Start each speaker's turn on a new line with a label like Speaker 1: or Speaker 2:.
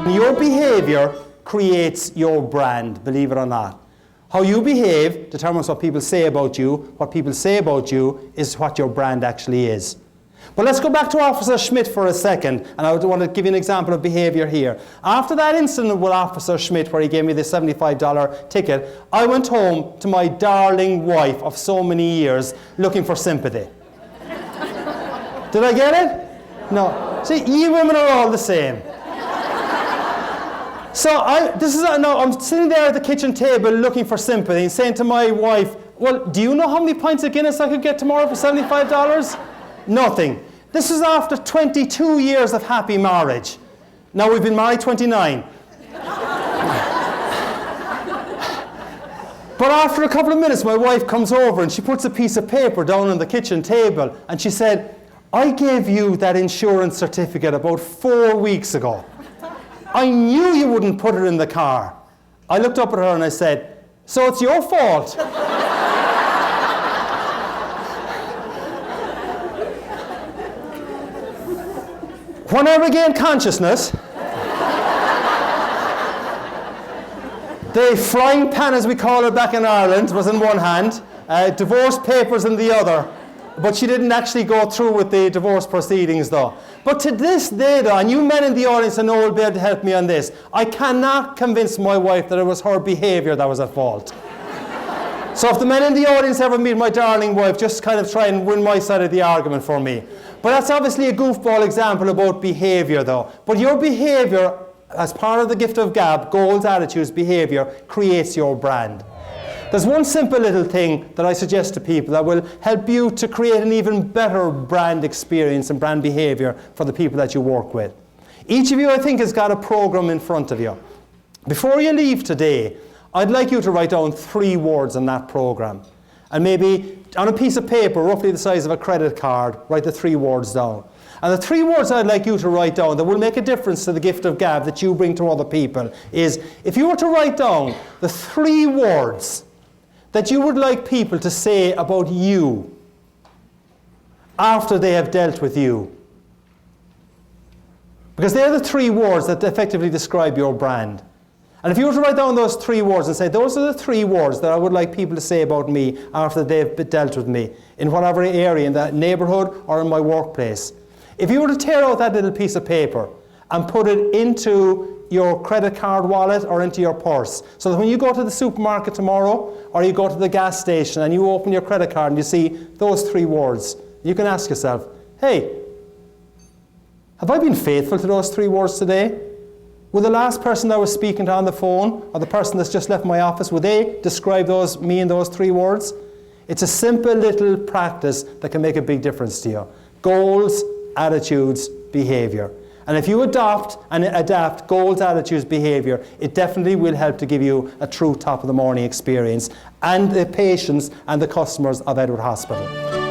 Speaker 1: Your behavior creates your brand, believe it or not. How you behave determines what people say about you. What people say about you is what your brand actually is. But let's go back to Officer Schmidt for a second, and I want to give you an example of behavior here. After that incident with Officer Schmidt where he gave me the $75 ticket, I went home to my darling wife of so many years looking for sympathy. Did I get it? No. See, you women are all the same. So I'm sitting there at the kitchen table looking for sympathy and saying to my wife, well, do you know how many pints of Guinness I could get tomorrow for $75? Nothing. This is after 22 years of happy marriage. Now we've been married 29. But after a couple of minutes, my wife comes over and she puts a piece of paper down on the kitchen table and she said, I gave you that insurance certificate about 4 weeks ago. I knew you wouldn't put it in the car. I looked up at her and I said, so it's your fault. When I regained consciousness, the frying pan, as we call it back in Ireland, was in one hand, divorce papers in the other. But she didn't actually go through with the divorce proceedings though. But to this day though, and you men in the audience I know will be able to help me on this, I cannot convince my wife that it was her behaviour that was at fault. So if the men in the audience ever meet my darling wife, just kind of try and win my side of the argument for me. But that's obviously a goofball example about behaviour though. But your behaviour, as part of the gift of gab, goals, attitudes, behaviour, creates your brand. There's one simple little thing that I suggest to people that will help you to create an even better brand experience and brand behaviour for the people that you work with. Each of you, I think, has got a program in front of you. Before you leave today, I'd like you to write down 3 words on that program. And maybe on a piece of paper, roughly the size of a credit card, write the 3 words down. And the 3 words I'd like you to write down that will make a difference to the gift of gab that you bring to other people is, if you were to write down the 3 words that you would like people to say about you after they have dealt with you. Because they're the 3 words that effectively describe your brand. And if you were to write down those 3 words and say, those are the 3 words that I would like people to say about me after they've dealt with me, in whatever area, in that neighbourhood or in my workplace. If you were to tear out that little piece of paper and put it into your credit card wallet or into your purse, so that when you go to the supermarket tomorrow or you go to the gas station and you open your credit card and you see those 3 words, you can ask yourself, hey, have I been faithful to those 3 words today? Will the last person that I was speaking to on the phone or the person that's just left my office, will they describe me in those 3 words? It's a simple little practice that can make a big difference to you. Goals, attitudes, behaviour. And if you adopt and adapt goals, attitudes, behaviour, it definitely will help to give you a true top of the morning experience and the patients and the customers of Edward Hospital.